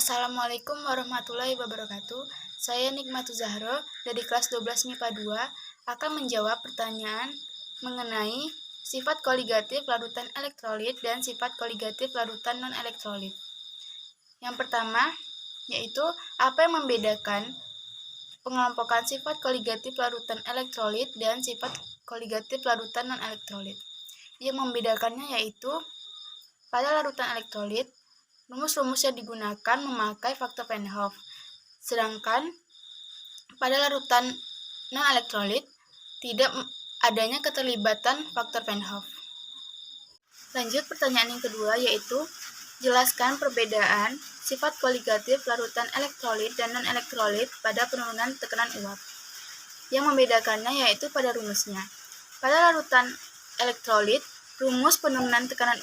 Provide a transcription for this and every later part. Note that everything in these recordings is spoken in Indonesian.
Assalamualaikum warahmatullahi wabarakatuh. Saya Nikmatu Zahro dari kelas 12 MIPA 2 akan menjawab pertanyaan mengenai sifat koligatif larutan elektrolit dan sifat koligatif larutan non-elektrolit. Yang pertama, yaitu apa yang membedakan pengelompokan sifat koligatif larutan elektrolit dan sifat koligatif larutan non-elektrolit. Yang membedakannya yaitu pada larutan elektrolit, rumus-rumus yang digunakan memakai faktor Van Hoff, sedangkan pada larutan non-elektrolit tidak adanya keterlibatan faktor Van Hoff. Lanjut pertanyaan yang kedua, yaitu jelaskan perbedaan sifat koligatif larutan elektrolit dan non-elektrolit pada penurunan tekanan uap. Yang membedakannya yaitu pada rumusnya. Pada larutan elektrolit, rumus penurunan tekanan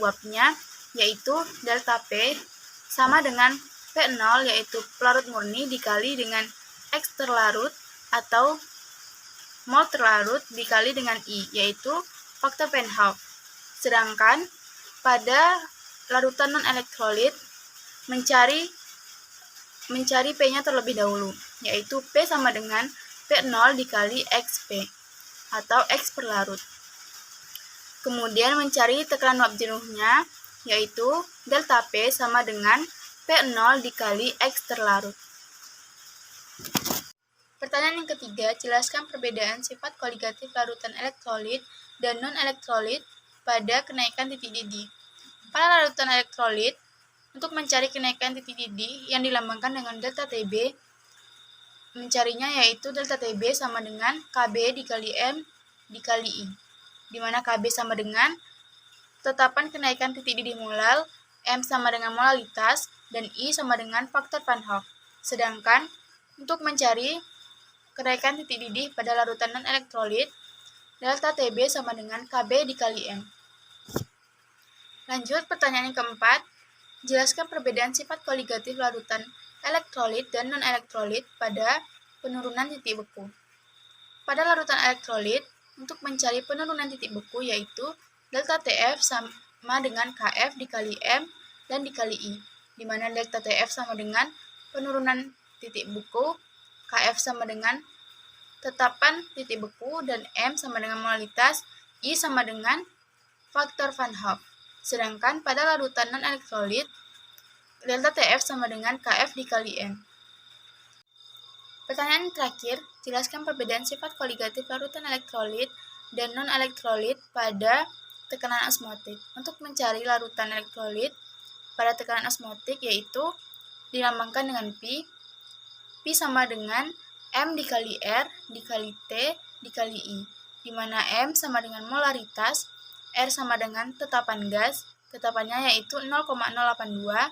uapnya yaitu delta P sama dengan P0 yaitu pelarut murni dikali dengan X terlarut atau mol terlarut dikali dengan I yaitu faktor Van Hoff. Sedangkan pada larutan non-elektrolit mencari P-nya terlebih dahulu yaitu P sama dengan P0 dikali XP atau X per larut. Kemudian mencari tekanan uap jenuhnya, yaitu delta P sama dengan P0 dikali X terlarut. Pertanyaan yang ketiga, jelaskan perbedaan sifat koligatif larutan elektrolit dan non-elektrolit pada kenaikan titik didih. Pada larutan elektrolit, untuk mencari kenaikan titik didih yang dilambangkan dengan delta TB, mencarinya yaitu delta TB sama dengan KB dikali M dikali I, di mana KB sama dengan tetapan kenaikan titik didih molal, M sama dengan molalitas, dan I sama dengan faktor Van Hoff. Sedangkan untuk mencari kenaikan titik didih pada larutan non-elektrolit, delta TB sama dengan KB dikali M. Lanjut pertanyaan yang keempat, jelaskan perbedaan sifat koligatif larutan elektrolit dan non-elektrolit pada penurunan titik beku. Pada larutan elektrolit, untuk mencari penurunan titik beku yaitu delta TF sama dengan KF dikali M dan dikali I, di mana delta TF sama dengan penurunan titik beku, KF sama dengan tetapan titik beku, dan M sama dengan molalitas, I sama dengan faktor Van Hoff. Sedangkan pada larutan non-elektrolit, delta TF sama dengan KF dikali M. Pertanyaan terakhir, jelaskan perbedaan sifat koligatif larutan elektrolit dan non-elektrolit pada tekanan osmotik. Untuk mencari larutan elektrolit pada tekanan osmotik yaitu dilambangkan dengan Pi sama dengan M dikali R dikali T dikali I, di mana M sama dengan molaritas, R sama dengan tetapan gas, tetapannya yaitu 0,082,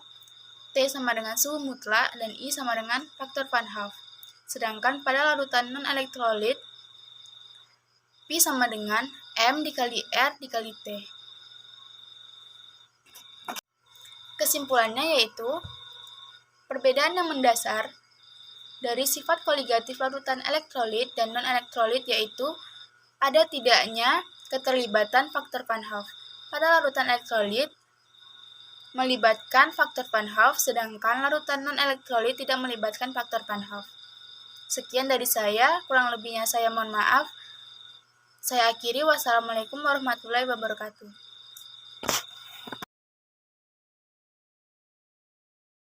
T sama dengan suhu mutlak, dan I sama dengan faktor Van Hoff. Sedangkan pada larutan non-elektrolit, Pi sama dengan M dikali R dikali T. Kesimpulannya yaitu, perbedaan yang mendasar dari sifat koligatif larutan elektrolit dan non-elektrolit yaitu ada tidaknya keterlibatan faktor Van Hoff. Pada larutan elektrolit melibatkan faktor Van Hoff, sedangkan larutan non-elektrolit tidak melibatkan faktor Van Hoff. Sekian dari saya, kurang lebihnya saya mohon maaf. Saya akhiri, wassalamualaikum warahmatullahi wabarakatuh.